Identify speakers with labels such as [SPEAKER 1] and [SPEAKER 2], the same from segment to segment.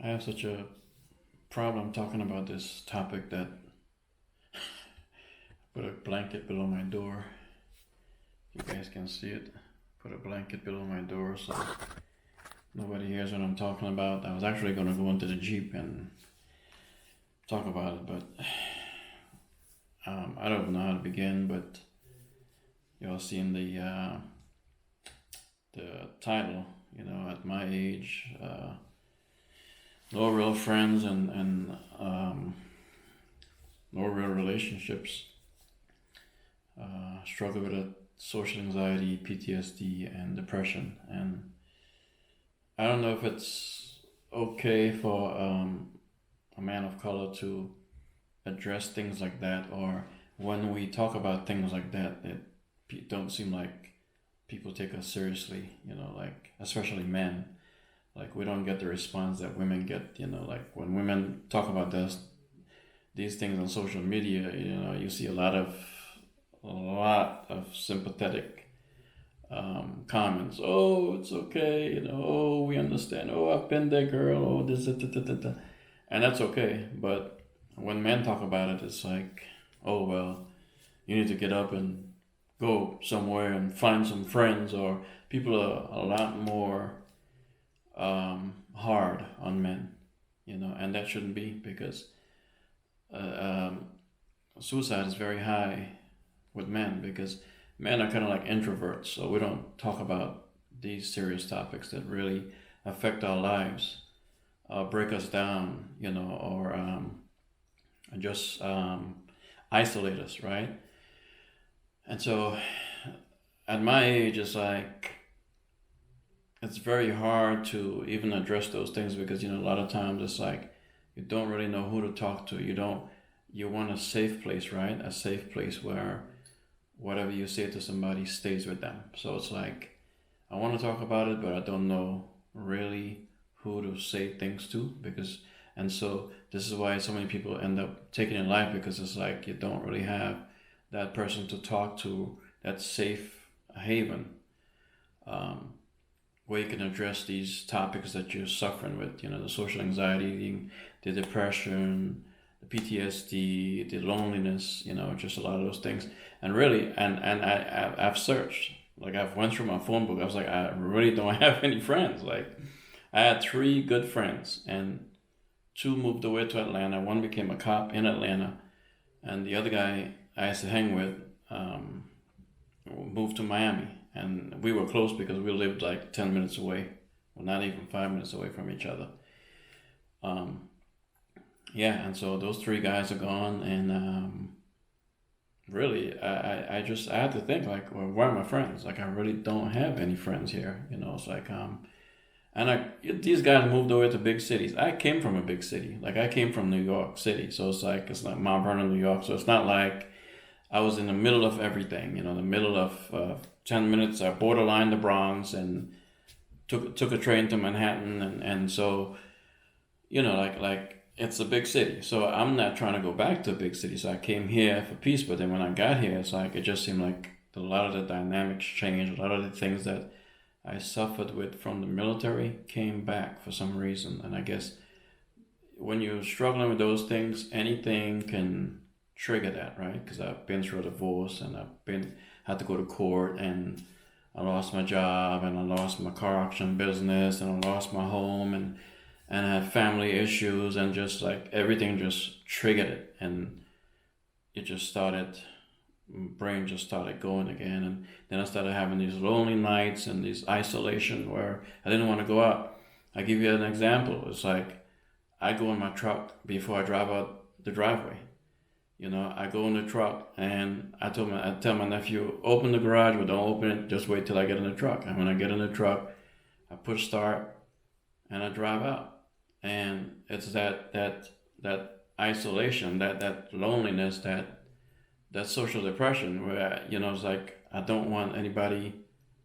[SPEAKER 1] I have such a problem talking about this topic that I put a blanket below my door. You guys can see it. Put a blanket below my door so nobody hears what I'm talking about. I was actually going to go into the Jeep and talk about it, but I don't know how to begin. But y'all seen the title, at my age, no real friends and no real relationships. Struggle with social anxiety, PTSD, and depression. And I don't know if it's okay for a man of color to address things like that, or when we talk about things like that, it don't seem like people take us seriously. Like especially men. Like we don't get the response that women get. Like when women talk about these things on social media, you see a lot of sympathetic comments. Oh, it's okay. Oh, we understand. Oh, I've been there, girl. Oh, this, da, da, da, da, da. And that's okay. But when men talk about it, it's like, oh, well, you need to get up and go somewhere and find some friends. Or people are a lot more hard on men, and that shouldn't be, because suicide is very high with men, because men are kind of like introverts, so we don't talk about these serious topics that really affect our lives, break us down, or just isolate us, right? And so at my age, it's very hard to even address those things, because a lot of times it's like you don't really know who to talk to. You want a safe place, right? A safe place where whatever you say to somebody stays with them. So it's like I want to talk about it, but I don't know really who to say things to, and so this is why so many people end up taking their life, because it's like you don't really have that person to talk to, that safe haven, where you can address these topics that you're suffering with, the social anxiety, the depression, the PTSD, the loneliness, just a lot of those things. And really, I've searched, like I've went through my phone book. I was like, I really don't have any friends. Like I had 3 good friends, and 2 moved away to Atlanta. One became a cop in Atlanta, and the other guy I used to hang with moved to Miami. And we were close because we lived like 10 minutes away, well, not even 5 minutes away from each other. Yeah, and so those 3 guys are gone, and really, I had to think, like, well, where are my friends? Like, I really don't have any friends here, It's like, these guys moved away to big cities. I came from a big city. Like, I came from New York City, so it's like Mount Vernon, New York. So it's not like I was in the middle of everything, the middle of 10 minutes, I borderline the Bronx, and took a train to Manhattan, and so, like it's a big city. So I'm not trying to go back to a big city. So I came here for peace, but then when I got here, it's like it just seemed like a lot of the dynamics changed. A lot of the things that I suffered with from the military came back for some reason. And I guess when you're struggling with those things, anything can trigger that, right? Because I've been through a divorce, and had to go to court, and I lost my job, and I lost my car auction business, and I lost my home, and I had family issues, and just like everything just triggered it, and it just started, brain just started going again. And then I started having these lonely nights and this isolation where I didn't want to go out. I give you an example. It's like I go in my truck before I drive out the driveway. I go in the truck, and I tell my nephew, open the garage, but don't open it. Just wait till I get in the truck. And when I get in the truck, I push start, and I drive out. And it's that isolation, that loneliness, that social depression, where it's like I don't want anybody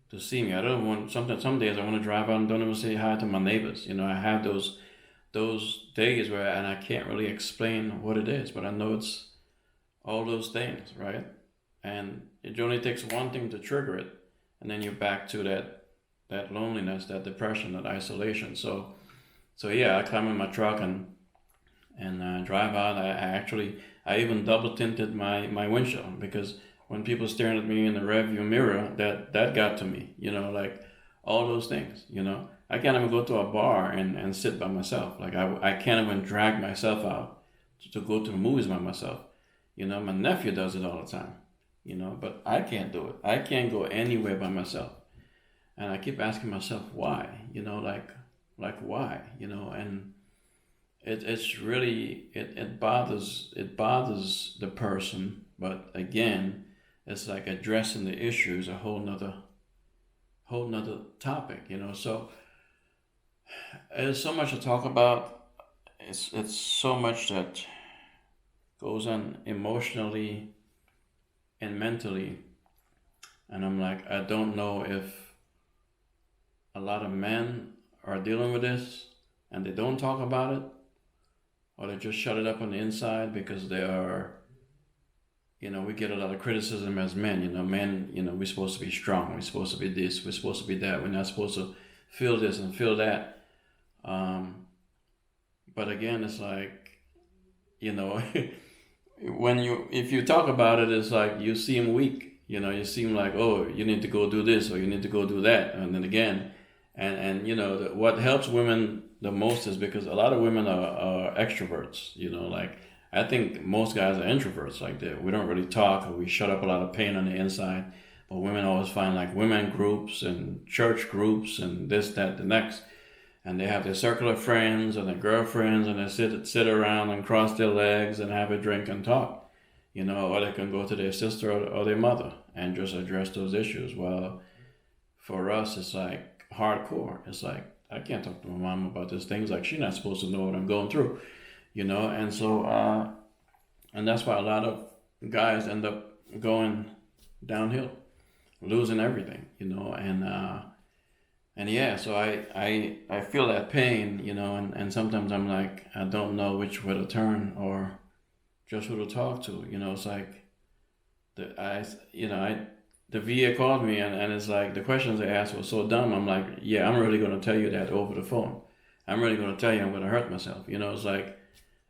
[SPEAKER 1] to see me. I don't want some days I want to drive out and don't even say hi to my neighbors. I have those days where, and I can't really explain what it is, but I know it's all those things, right? And it only takes one thing to trigger it, and then you're back to that loneliness, that depression, that isolation. So So yeah, I climb in my truck and drive out. I even double tinted my windshield, because when people staring at me in the rearview mirror, that got to me. Like all those things. I can't even go to a bar and sit by myself. Like I can't even drag myself out to go to the movies by myself. My nephew does it all the time. But I can't do it. I can't go anywhere by myself. And I keep asking myself why. Like why. And it's really it bothers the person, but again, it's like addressing the issue is a whole nother topic. So there's so much to talk about. It's so much that goes on emotionally and mentally, and I'm like, I don't know if a lot of men are dealing with this and they don't talk about it, or they just shut it up on the inside because they are, we get a lot of criticism as men. Men, we're supposed to be strong, we're supposed to be this, we're supposed to be that, we're not supposed to feel this and feel that. But again, it's like, if you talk about it, it's like you seem weak. You seem like, oh, you need to go do this or you need to go do that, and then again, and what helps women the most is because a lot of women are extroverts. Like I think most guys are introverts. Like we don't really talk, or we shut up a lot of pain on the inside. But women always find like women groups and church groups and this, that, the next, and they have their circle of friends and their girlfriends, and they sit around and cross their legs and have a drink and talk. Or they can go to their sister or their mother and just address those issues. Well, for us, it's like hardcore. It's like, I can't talk to my mom about these things. Like, she's not supposed to know what I'm going through, And so, and that's why a lot of guys end up going downhill, losing everything, and yeah, so I feel that pain, and sometimes I'm like, I don't know which way to turn or just who to talk to. It's like the VA called me, and it's like the questions they asked were so dumb. I'm like, yeah, I'm really going to tell you that over the phone. I'm really going to tell you I'm going to hurt myself. It's like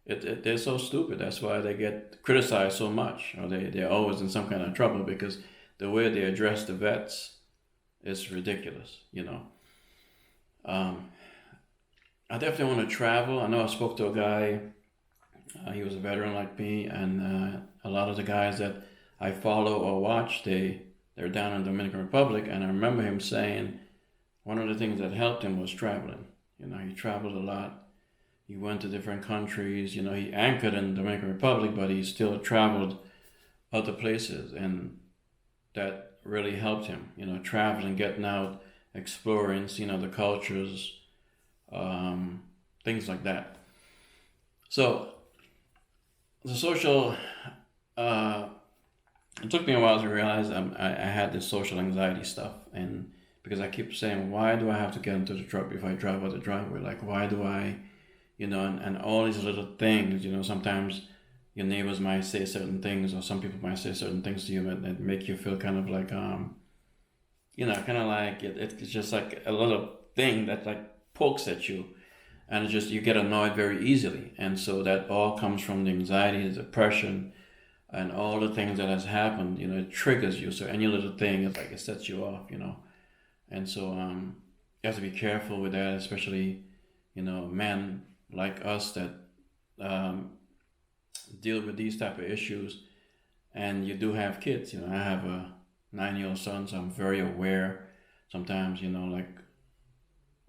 [SPEAKER 1] they're so stupid. That's why they get criticized so much, or they're always in some kind of trouble, because the way they address the vets is ridiculous. I definitely want to travel. I know I spoke to a guy. He was a veteran like me, and a lot of the guys that I follow or watch, they're down in the Dominican Republic, and I remember him saying one of the things that helped him was traveling. He traveled a lot. He went to different countries. He anchored in the Dominican Republic, but he still traveled other places, and that really helped him. Traveling, getting out, exploring, the cultures, things like that. So the social, it took me a while to realize I had this social anxiety stuff, and because I keep saying, why do I have to get into the truck before I drive out the driveway? Like, why do I, and all these little things, sometimes your neighbors might say certain things, or some people might say certain things to you that make you feel kind of like, kind of like it's just like a little thing that like pokes at you, and you get annoyed very easily. And so that all comes from the anxiety, the depression, and all the things that has happened. It triggers you. So any little thing is like, it sets you off. And so you have to be careful with that, especially men like us that deal with these type of issues. And you do have kids. I have a 9-year-old son, so I'm very aware. Sometimes like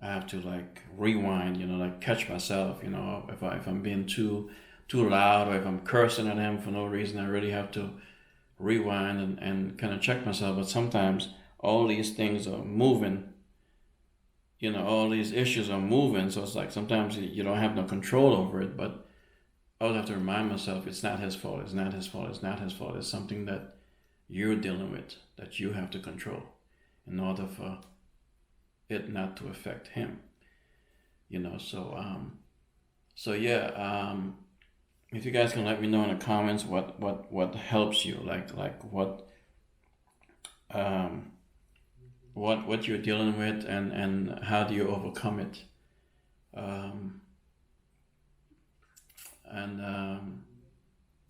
[SPEAKER 1] I have to like rewind, like catch myself. If I'm being too loud, or if I'm cursing at him for no reason, I really have to rewind and kind of check myself. But sometimes all these things are moving, all these issues are moving. So it's like sometimes you don't have no control over it, but I always have to remind myself, it's not his fault, it's not his fault, it's not his fault. It's something that you're dealing with, that you have to control in order for it not to affect him. So yeah, if you guys can let me know in the comments what helps you, like what you're dealing with, and how do you overcome it. um, and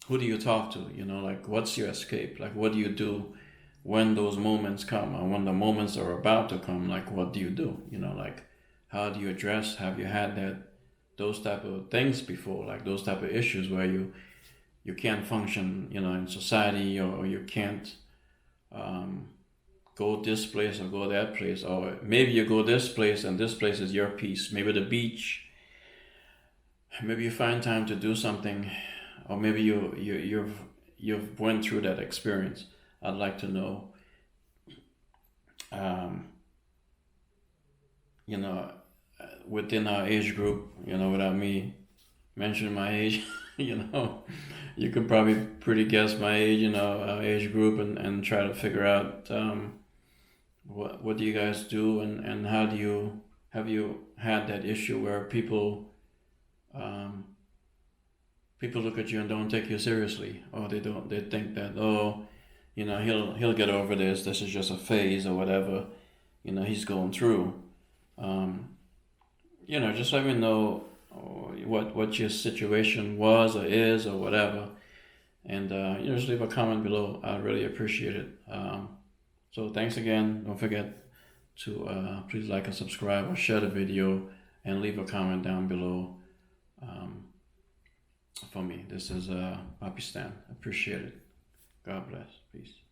[SPEAKER 1] who do you talk to? You know, like what's your escape? Like what do you do when those moments come, and when the moments are about to come? Like what do you do? You know, like how do you address? Have you had those type of things before? Like those type of issues where you can't function, you know, in society, or you can't um, go this place or go that place, or maybe you go this place and this place is your peace. Maybe the beach. Maybe you find time to do something, or maybe you've went through that experience. I'd like to know. Um, you know, within our age group, you know, without me mentioning my age, you know, you could probably pretty guess my age, you know, our age group, and try to figure out what do you guys do, and how do you have you had that issue where um, people look at you and don't take you seriously, or they think that, oh, you know, he'll get over this. This is just a phase or whatever. You know, he's going through. Um, you know, just let me know what your situation was or is or whatever, and you know, just leave a comment below. I really appreciate it. So thanks again. Don't forget to please like and subscribe, or share the video, and leave a comment down below. Um, for me, this is Papi Stan. Appreciate it. God bless. Peace.